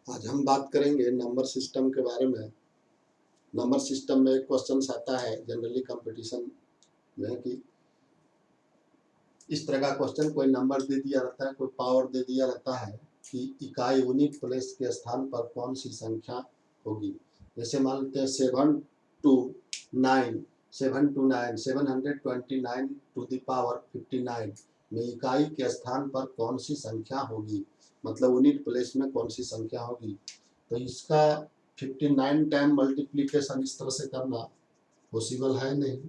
आज हम बात करेंगे नंबर सिस्टम के बारे में। नंबर सिस्टम में एक क्वेश्चन आता है जनरली कंपटीशन में कि इस तरह का क्वेश्चन, कोई नंबर दे दिया रहता है, कोई पावर दे दिया रहता है कि इकाई यूनिट प्लेस के स्थान पर कौन सी संख्या होगी। जैसे मान लेते हैं 729 729 टू द पावर 59 में इकाई के स्थान पर कौन सी संख्या होगी, मतलब यूनिट प्लेस में कौन सी संख्या होगी। तो इसका 59 टाइम मल्टीप्लीकेशन इस तरह से करना पॉसिबल है नहीं,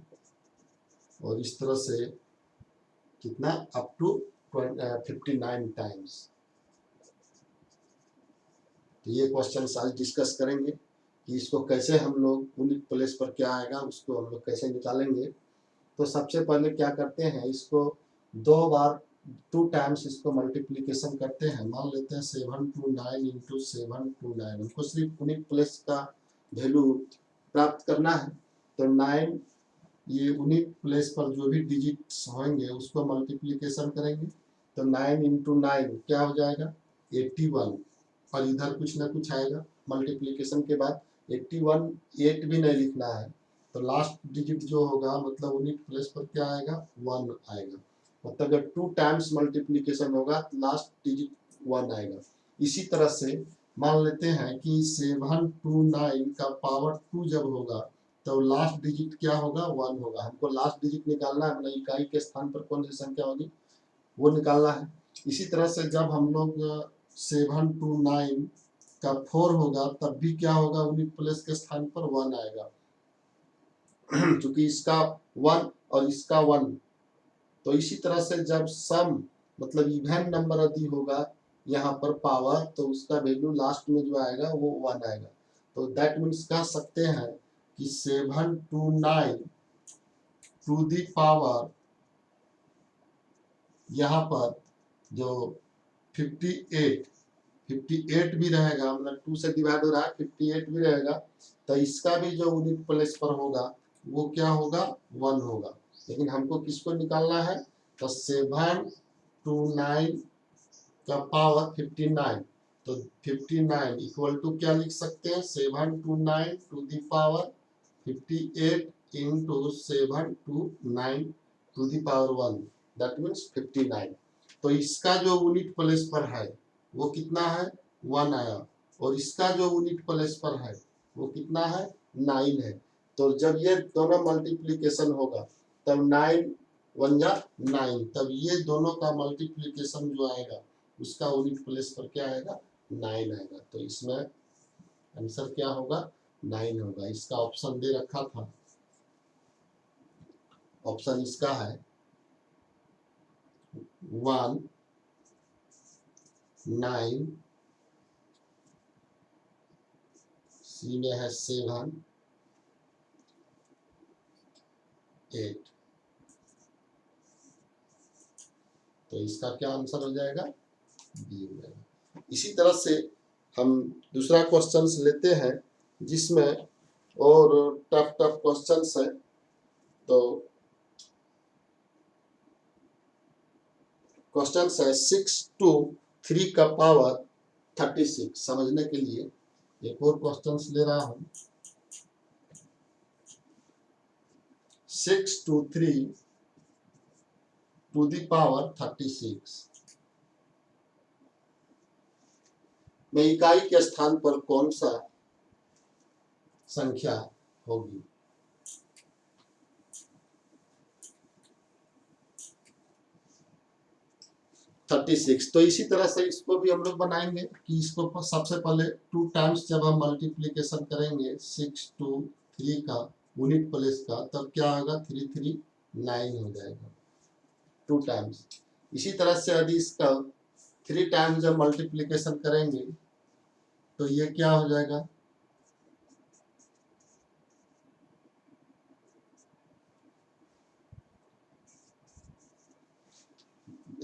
और इस तरह से कितना अप टू 59 टाइम्स। तो ये क्वेश्चन आज डिस्कस करेंगे कि इसको कैसे हम लोग यूनिट प्लेस पर क्या आएगा उसको हम लोग कैसे निकालेंगे। तो सबसे पहले क्या करते हैं, इसको दो बार 2 टाइम्स इसको मल्टीप्लीकेशन करते हैं। मान लेते हैं 729 इंटू 729, हमको सिर्फ यूनिट प्लेस का वैल्यू प्राप्त करना है। तो 9 ये यूनिट प्लेस पर जो भी डिजिट्स होंगे उसको मल्टीप्लीकेशन करेंगे। तो 9 इंटू 9 क्या हो जाएगा 81, और इधर कुछ ना कुछ आएगा मल्टीप्लीकेशन के बाद। 81 8 भी नहीं लिखना है, तो लास्ट डिजिट जो होगा मतलब यूनिट प्लेस पर क्या आएगा 1 आएगा। मतलब जब 2 टाइम्स मल्टीप्लीकेशन होगा तो लास्ट डिजिट 1 आएगा। इसी तरह से मान लेते हैं कि 729 का पावर 2 जब होगा तो लास्ट डिजिट क्या होगा 1 होगा। हमको लास्ट डिजिट निकालना है, मतलब इकाई के स्थान पर कौन सी संख्या होगी वो निकालना है। इसी तरह से जब हम लोग 729 का 4 होगा तब भी क्या होगा, यूनिट प्लेस के स्थान पर 1 आएगा क्योंकि इसका 1 और इसका 1। तो इसी तरह से जब सम मतलब इवन नंबर यदि होगा यहाँ पर पावर, तो उसका वैल्यू लास्ट में जो आएगा वो 1 आएगा। तो दैट मीन्स कह सकते हैं कि 729 टू दी पावर यहाँ पर जो 58 भी रहेगा, मतलब 2 से डिवाइड हो रहा है 58 भी रहेगा, तो इसका भी जो यूनिट प्लेस पर होगा वो क्या होगा 1 होगा। लेकिन हमको किसको निकालना है, तो 729 का पावर 59, तो 59 इक्वल टू क्या लिख सकते हैं 729 to the power 58 into 729 to the power 1, that means 59। तो इसका जो यूनिट प्लेस पर है वो कितना है 1 आया, और इसका जो यूनिट प्लेस पर है वो कितना है 9 है। तो जब ये दोनों मल्टीप्लीकेशन होगा तब 9 1 जा 9, तब ये दोनों का मल्टीप्लीकेशन जो आएगा उसका यूनिट प्लेस पर क्या आएगा 9 आएगा। तो इसमें आंसर क्या होगा 9 होगा। इसका ऑप्शन दे रखा था, ऑप्शन इसका है 1 9, सी में है 7 8। तो इसका क्या आंसर हो जाएगा बी हो जाएगा। इसी तरह से हम दूसरा क्वेश्चंस लेते हैं जिसमें और टफ क्वेश्चंस है। तो क्वेश्चन है 6 टू 3 का पावर 36। समझने के लिए एक और क्वेश्चन ले रहा हूं। 6 टू 3 टू द पावर 36 में इकाई के स्थान पर कौन सा संख्या होगी। Thirty six. तो इसी तरह से इसको भी हम लोग बनाएंगे कि इसको सबसे पहले 2 टाइम्स जब हम मल्टीप्लीकेशन करेंगे 6 टू 3 का यूनिट प्लेस का, तब क्या होगा 3 3 9 हो जाएगा 2 टाइम्स। इसी तरह से यदि इसका 3 टाइम्स जब मल्टीप्लीकेशन करेंगे तो ये क्या हो जाएगा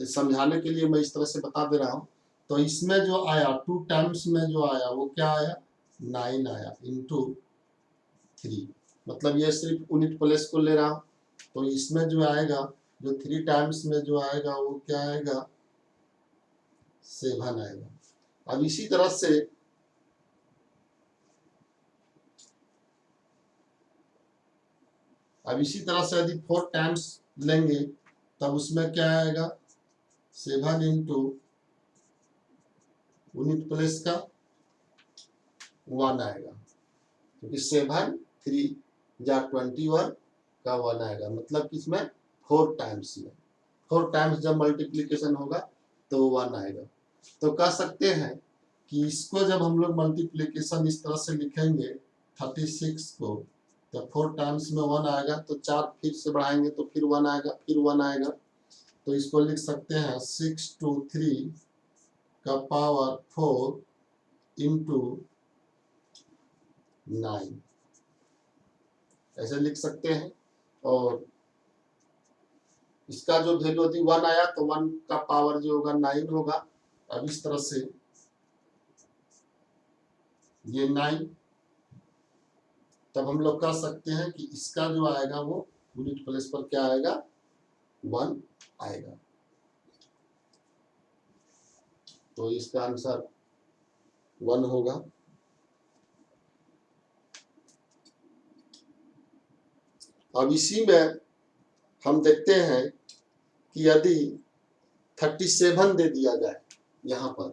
समझाने के लिए मैं इस तरह से बता दे रहा हूं। तो इसमें जो आया 2 टाइम्स में जो आया वो क्या आया 9 आया इंटू 3, मतलब ये सिर्फ यूनिट प्लेस को ले रहा हूं। तो इसमें जो आएगा जो 3 टाइम्स में जो आएगा वो क्या आएगा 7 आएगा। अब इसी तरह से अब इसी तरह से यदि 4 टाइम्स लेंगे तब उसमें क्या आएगा, 7 इंटू यूनिट प्लेस का 1 आएगा, क्योंकि 7 3 जा 21 का 1 आएगा, मतलब कि इसमें 4 टाइम्स में 4 टाइम्स जब मल्टीप्लीकेशन होगा तो 1 आएगा। तो कह सकते हैं कि इसको जब हम लोग मल्टीप्लीकेशन इस तरह से लिखेंगे 36 को, तो 4 टाइम्स में 1 आएगा, तो 4 फिर से बढ़ाएंगे तो फिर 1 आएगा, फिर 1 आएगा। तो इसको लिख सकते हैं 6 to 3 का पावर 4 इंटू 9, ऐसे लिख सकते हैं। और इसका जो वैल्यू यदि 1 आया तो 1 का पावर जो होगा 9 होगा। अब इस तरह से ये 9, तब हम लोग कह सकते हैं कि इसका जो आएगा वो यूनिट प्लेस पर क्या आएगा, 1 आएगा। तो इसका आंसर 1 होगा। अब इसी में हम देखते हैं कि यदि 37 दे दिया जाए यहां पर,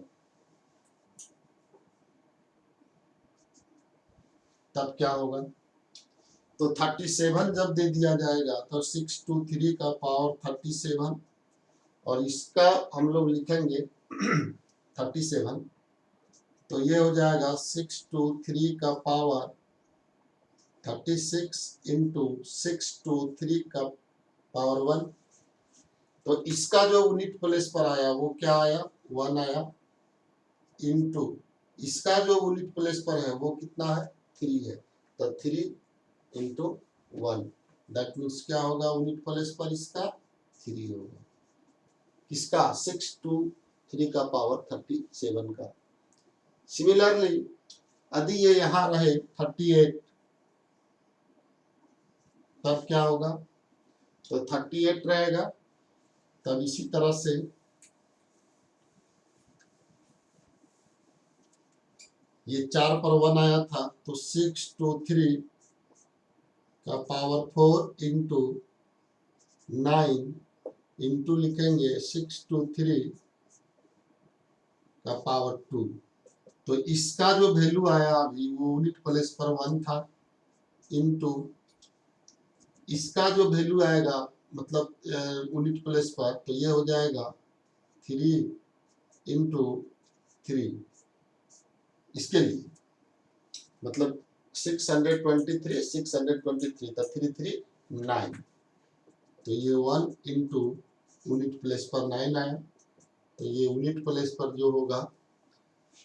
तब क्या होगा। तो 37 जब दे दिया जाएगा तो 6 to 3 का पावर 37, और इसका हम लोग लिखेंगे 37, तो ये हो जाएगा 6 to 3 का पावर 36 इंटू 6 to 3 का पावर 1। तो इसका जो यूनिट प्लेस पर आया वो क्या आया, 1 आया, इंटू इसका जो यूनिट प्लेस पर है वो कितना है, 3 है, तो 3 इंटू 1, दैट मीन्स क्या होगा यूनिट प्लेस पर इसका 3 होगा। किसका, 6 to 3 का पावर 37 का। सिमिलरली यदि ये यहाँ रहे 38, तब क्या होगा, तो 38 रहेगा। तब इसी तरह से ये 4 पर 1 आया था, तो 6 to 3 का पावर 4 इंटू 9 इंटू लिखेंगे 6 to 3 का पावर 2। तो इसका जो वैल्यू आया अभी वो यूनिट प्लेस पर 1 था, इंटू इसका जो वैल्यू आएगा मतलब यूनिट प्लेस पर, तो ये हो जाएगा 3 इंटू 3, इसके लिए मतलब 623 तो 339, तो ये 1 इंटू यूनिट प्लेस पर 9 आया, तो ये यूनिट प्लेस पर जो होगा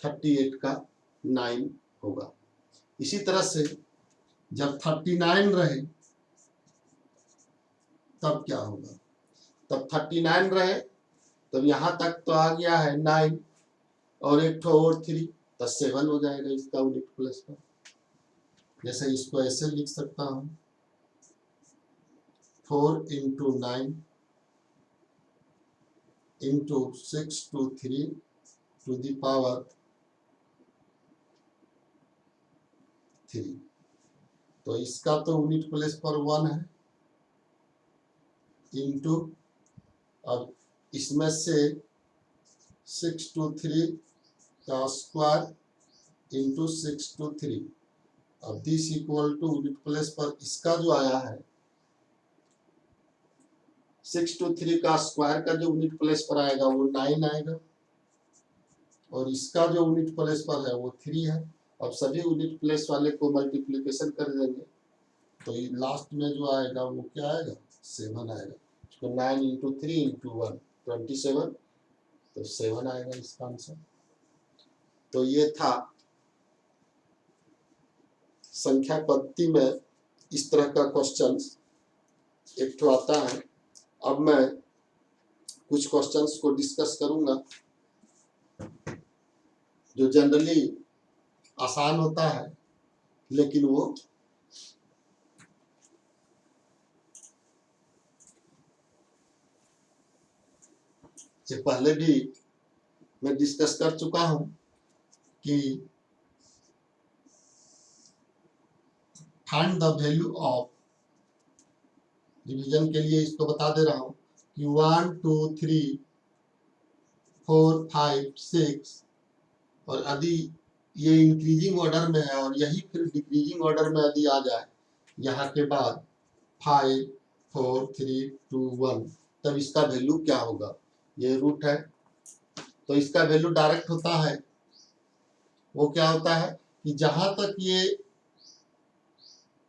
38 का 9 होगा। इसी तरह से जब 39 रहे तब क्या होगा, तब 39 रहे तब यहाँ तक तो आ गया है 9 और एक ठो और 3, तो 7 हो जाएगा इसका यूनिट प्लेस पर। जैसे इसको ऐसे लिख सकता हूँ 4 into 9 into 6 to 3 to the power 3। तो इसका तो यूनिट प्लेस पर 1 है, इंटू अब इसमें से 6 to 3 का स्क्वायर इंटू 6 to 3, अब this equal to unit place पर इसका जो आया है 6 to 3 का स्क्वायर का जो यूनिट प्लेस पर आएगा वो 9 आएगा, और इसका जो यूनिट प्लेस पर है वो 3 है। अब सभी यूनिट प्लेस वाले को मल्टीप्लिकेशन कर देंगे तो लास्ट में जो आएगा वो क्या आएगा, 7 आएगा। तो 9 इंटू 3 इंटू 1 27, तो 7 आएगा इसका आंसर। तो ये था संख्या पद्धति में इस तरह का क्वेश्चन एक तो आता है। अब मैं कुछ क्वेश्चंस को डिस्कस करूंगा जो जनरली आसान होता है, लेकिन वो से पहले भी मैं डिस्कस कर चुका हूं कि find the value of revision के लिए इसको बता दे रहा हूँ कि 1 2 3 4 5 6, और यदि ये इंक्रीजिंग ऑर्डर में है और यही फिर डिक्रीजिंग ऑर्डर में यदि आ जाए यहाँ के बाद 5 4 3 2 1, तब इसका वैल्यू क्या होगा? ये रूट है तो इसका वैल्यू डायरेक्ट होता है, वो क्या होता है कि जहां तक ये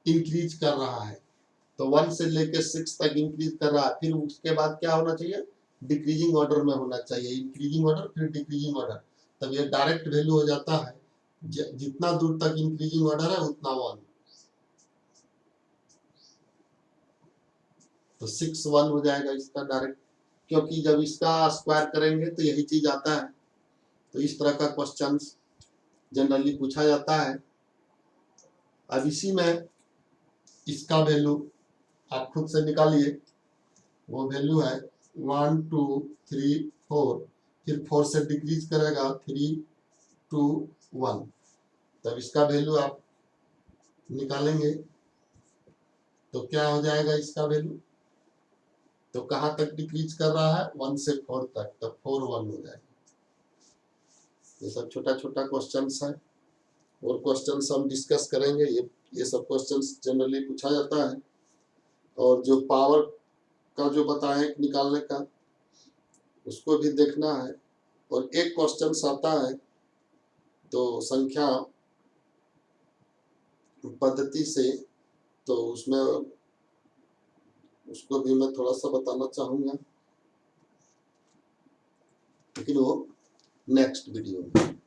इंक्रीज कर रहा है तो 1 से लेकर 6 तक इंक्रीज कर रहा है, फिर उसके बाद क्या होना चाहिए? डिक्रीजिंग ऑर्डर में होना चाहिए, इंक्रीजिंग ऑर्डर फिर डिक्रीजिंग ऑर्डर, तब ये डायरेक्ट वैल्यू हो जाता है। जितना दूर तक इंक्रीजिंग ऑर्डर है उतना 1, तो 6 1 हो जाएगा इसका डायरेक्ट, क्योंकि जब इसका स्क्वायर करेंगे तो यही चीज आता है। तो इस तरह का क्वेश्चन जनरली पूछा जाता है। अब इसी में इसका वैल्यू आप खुद से निकालिए, वो वैल्यू है 1 2 3 4, फिर 4 से डिक्रीज करेगा 3 2 1, तब इसका वैल्यू आप निकालेंगे तो क्या हो जाएगा इसका वैल्यू? तो कहाँ तक डिक्रीज कर रहा है? 1 से 4 तक, तब 4 1 हो जाएगा। ये सब छोटा छोटा क्वेश्चंस है, और क्वेश्चंस हम डिस्कस करेंगे। ये सब क्वेश्चंस जनरली पूछा जाता है, और जो पावर का जो बताएं निकालने का, उसको भी देखना है। और एक क्वेश्चन आता है तो संख्या पद्धति से, तो उसमें उसको भी मैं थोड़ा सा बताना चाहूंगा, लेकिन वो नेक्स्ट वीडियो में।